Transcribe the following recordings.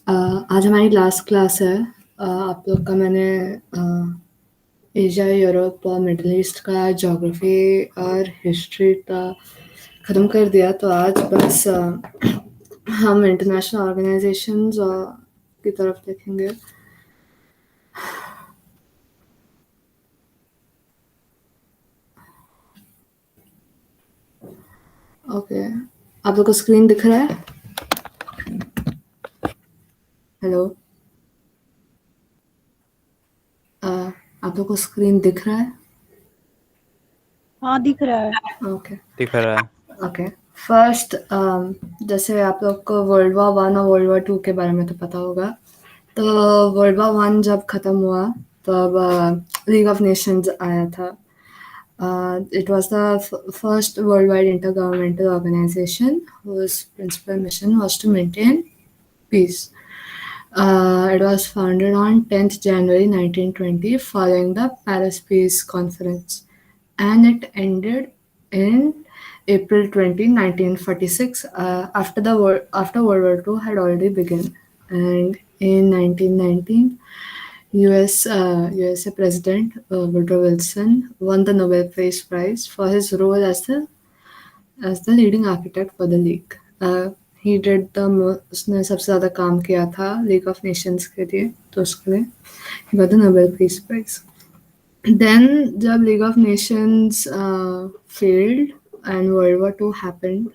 आज हमारी last class है। आप लोग का मैंने एशिया, यूरोप और मिडल ईस्ट का ज्योग्राफी और हिस्ट्री का ख़त्म कर दिया। तो आज बस हम इंटरनेशनल ऑर्गेनाइजेशंस की तरफ देखेंगे। ओके, आप लोग को स्क्रीन दिख रहा है? हेलो, आप लोग को स्क्रीन दिख रहा है? हाँ दिख रहा है। ओके दिख रहा है। ओके। फर्स्ट, जैसे आप लोग को वर्ल्ड वॉर 1 और वर्ल्ड वॉर 2 के बारे में तो पता होगा। तो वर्ल्ड वॉर 1 जब ख़त्म हुआ तब लीग ऑफ नेशंस आया था। It was the first worldwide intergovernmental organization whose principal mission was to maintain peace. It was founded on 10th January 1920 following the Paris Peace Conference, and it ended in April 20, 1946, after World War II had already begun. And in 1919, USA President Woodrow Wilson won the Nobel Peace Prize for his role as the leading architect for the League. He did the उसने सबसे ज़्यादा काम किया था League of Nations के लिए, तो उसके लिए he got the Nobel Peace Prize. Then जब League of Nations failed and World War II happened,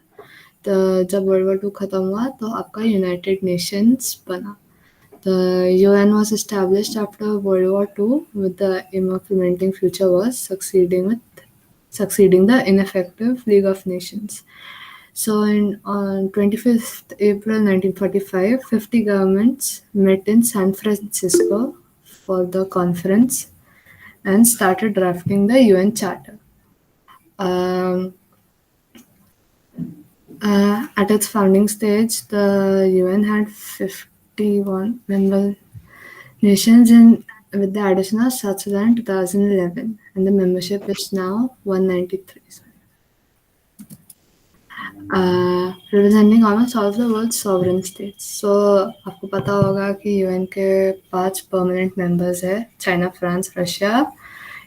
तो जब World War II ख़त्म हुआ तो आपका United Nations बना. The UN was established after World War II with the aim of preventing future wars, succeeding the ineffective League of Nations. So on 25th April 1945, 50 governments met in San Francisco for the conference and started drafting the UN Charter. At its founding stage, the UN had 51 member nations with the addition of Switzerland in 2011, and the membership is now 193. Representing almost all of the world's sovereign states. So आपको पता होगा कि UN के 5 permanent members है: China, France, Russia,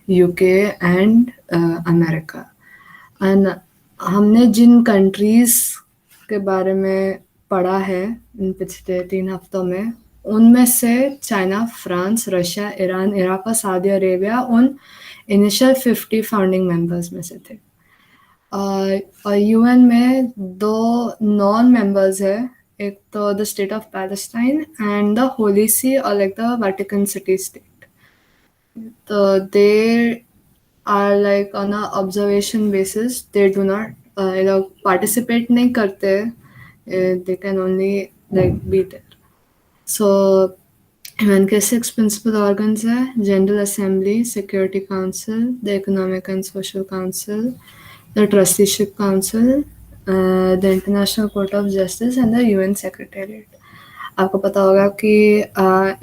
UK and America. And हमने जिन countries के बारे में पढ़ा है इन पिछले 3 हफ्तों में, उनमें से China, France, Russia, Iran, Iraq और सऊदी अरेबिया उन इनिशियल 50 फाउंडिंग मेंबर्स में से थे। और यूएन में 2 नॉन मेंबर्स है, एक तो the state of Palestine and the Holy See और like the Vatican City State. तो they are like on a observation basis, they do not लोग पार्टिसिपेट नहीं करते, they can only like be there. So UN के 6 principal organs है: General Assembly, Security Council, the Economic and Social Council, the Trusteeship Council, the International Court of Justice and the UN Secretariat. आपको पता होगा कि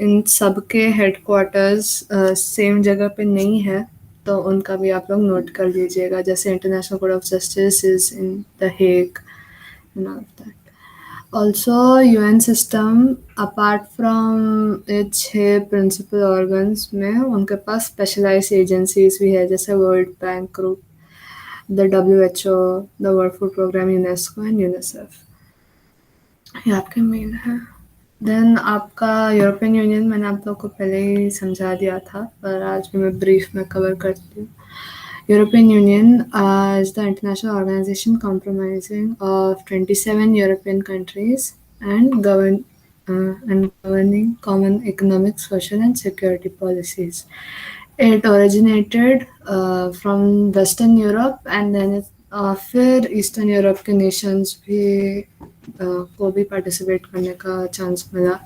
इन सब के headquarters same जगह पे नहीं है, तो उनका भी आप लोग नोट कर लीजिएगा. जैसे international court of justice is in the Hague and all of that. Also, UN system apart from its 6 principal organs में उनके पास specialized agencies भी है, जैसे World Bank Group, the WHO, the World Food Program, UNESCO and UNICEF. ये आपके main है. Then आपका European union मैंने आप लोग को पहले ही समझा दिया था, पर आज भी मैं ब्रीफ में कवर करती हूँ. European Union is the international organization comprising of 27 European countries and governing common economic, social and security policies. It originated from Western Europe and then फिर Eastern Europe के nations भी को भी participate करने का chance मिला.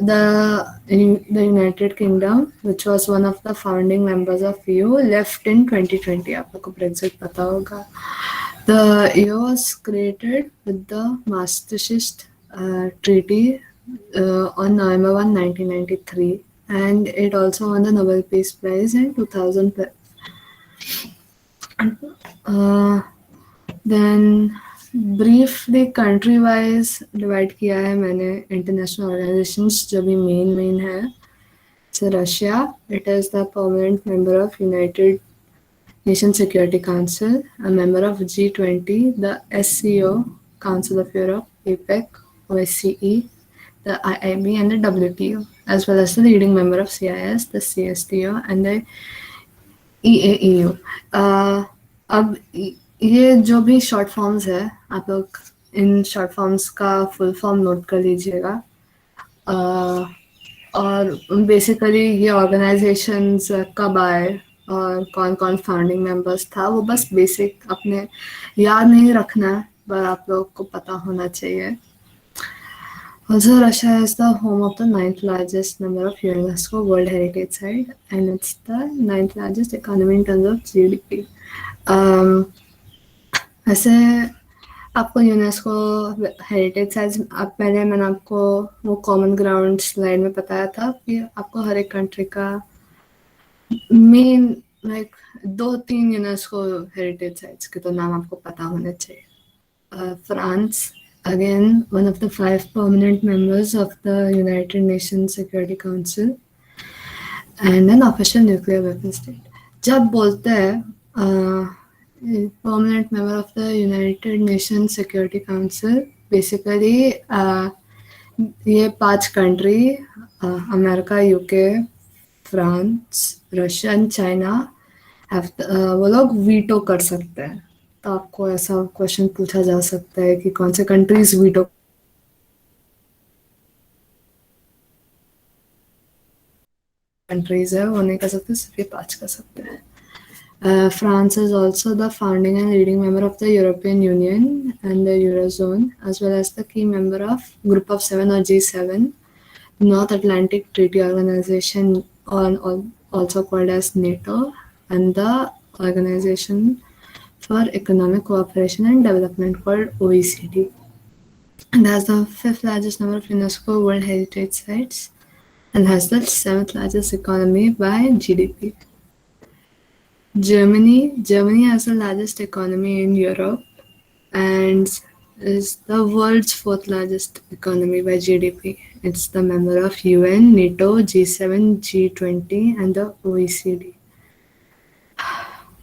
The United Kingdom, which was one of the founding members of EU, left in 2020. आप लोग को Brexit पता होगा. The EU was created with the Maastricht Treaty on November 1, 1993, and it also won the Nobel Peace Prize in 2012. Then briefly country wise divide किया है मैंने international organisations जो भी मेन है. So Russia, it is the permanent member of United Nations Security Council, a member of G20, the SCO, Council of Europe, APEC, OSCE, the IIB, and the WTO, as well as the leading member of CIS, the CSTO, and the EAEU. अब ये जो भी short forms है, आप लोग in short forms का full form note कर लीजिएगा. और बेसिकली ये ऑर्गेनाइजेशंस कब आए और कौन कौन फाउंडिंग मेंबर्स था, वो बस बेसिक अपने याद नहीं रखना है, पर आप लोग को पता होना चाहिए. Also, Russia is the home of the ninth largest number of UNESCO World Heritage Site, and it's the ninth largest economy in terms of GDP. वैसे आपको यूनेस्को हेरिटेज साइट्स, अब पहले मैंने आपको वो कॉमन ग्राउंड स्लाइड में बताया था कि आपको हर एक कंट्री का main like 2-3 UNESCO heritage sites के तो नाम आपको पता होने चाहिए. France, again one of the 5 permanent members of the United Nations Security Council and an official nuclear weapon state. जब बोलते हैं permanent member of the United Nations Security Council, basically ये 5 country America, UK, France, Russia and China वो लोग veto कर सकते हैं. तो आपको ऐसा क्वेश्चन पूछा जा सकता है कि कौन से कंट्रीज वीटो कंट्रीज है, वो नहीं कर सकते, सिर्फ ये 5 कर सकते हैं. France is also the founding and leading member of the European Union and the Eurozone, as well as the key member of Group of 7 or G7, North Atlantic Treaty Organization, also called as NATO, and the Organization for Economic Cooperation and Development called OECD. And has the 5th largest number of UNESCO World Heritage Sites and has the 7th largest economy by GDP. Germany has the largest economy in Europe and is the world's 4th largest economy by GDP. It's the member of UN, NATO, G7, G20, and the OECD.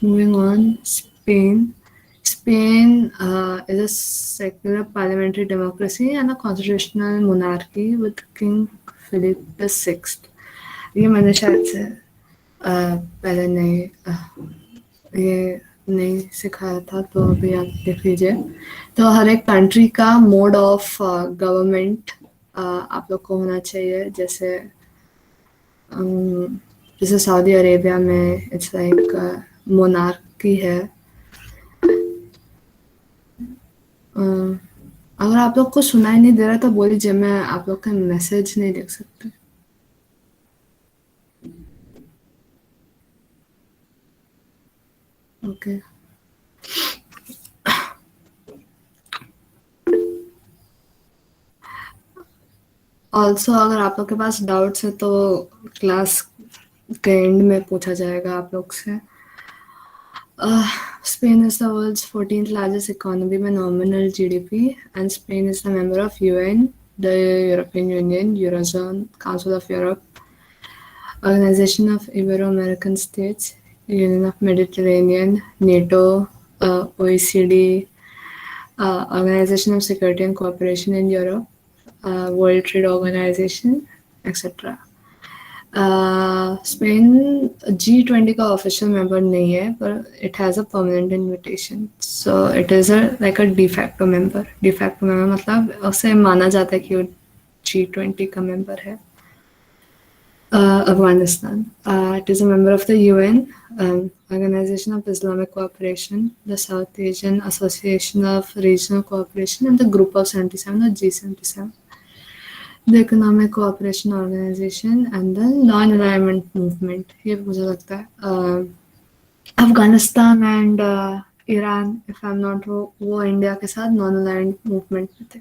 Moving on, Spain. Spain is a secular parliamentary democracy and a constitutional monarchy with King Philip VI. ये मैंने शायद से पहले नहीं सिखाया था, तो अभी आप देख लीजिए. तो हर एक कंट्री का मोड ऑफ गवर्नमेंट आप लोग को होना चाहिए. जैसे सऊदी अरेबिया में इट्स लाइक मोनार्की है. अगर आप लोग को सुनाई नहीं दे रहा तो बोल लीजिए, मैं आप लोग का मैसेज नहीं देख सकती. ओके. ऑल्सो अगर आप लोग के पास डाउट्स है तो क्लास के एंड में पूछा जाएगा आप लोग से. Spain is the world's 14th largest economy by nominal GDP, and Spain is the member of UN, the European Union, Eurozone, Council of Europe, Organization of Ibero-American States, Union of Mediterranean, NATO, OECD, Organization of Security and Cooperation in Europe, World Trade Organization, etc. Spain G20 का official member नहीं है, पर it has a permanent invitation, so it is like a de facto member. De facto member मतलब उसे माना जाता है कि वो G20 का मेंबर है. Afghanistan. It is a member of the UN, Organization of Islamic Cooperation, the South Asian Association of Regional Cooperation, and the Group of 77 or G77. The Economic Cooperation Organization and the Non-Alignment Movement. ये मुझे लगता है Afghanistan and Iran, if I am not वो India के साथ non-aligned movement में थे.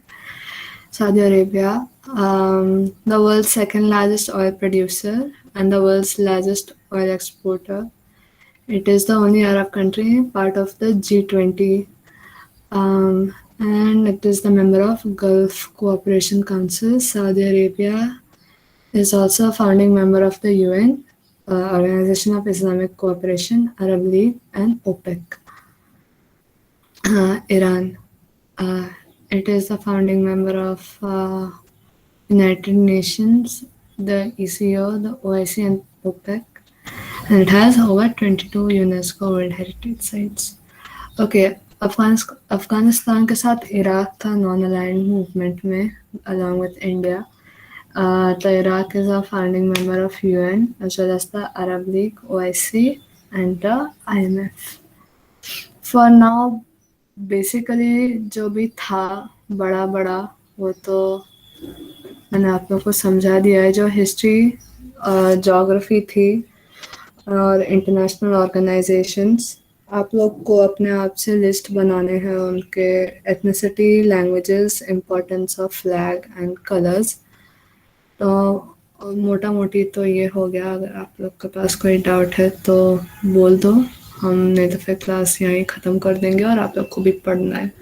Saudi Arabia, the world's second largest oil producer and the world's largest oil exporter. It is the only Arab country part of the G20. and it is the member of Gulf Cooperation Council. Saudi Arabia is also a founding member of the UN, Organization of Islamic Cooperation, Arab League, and OPEC. Iran. It is a founding member of United Nations, the ECO, the OIC, and OPEC, and it has over 22 UNESCO World Heritage Sites. Okay, Afghanistan के साथ Iraq था non aligned movement में along with India. The Iraq is a founding member of UN as well as the Arab League, OIC, and the IMF. For now, basically जो भी था बड़ा बड़ा वो तो मैंने आप लोग को समझा दिया है. जो हिस्ट्री, जोग्राफी थी और इंटरनेशनल ऑर्गेनाइजेशंस, आप लोग को अपने आप से लिस्ट बनाने हैं उनके ethnicity, languages, importance of flag and colours. तो मोटा मोटी तो ये हो गया. अगर आप लोग के पास कोई डाउट है तो बोल दो, हम नहीं तो फिर क्लास यहीं ख़त्म कर देंगे और आप लोग को भी पढ़ना है.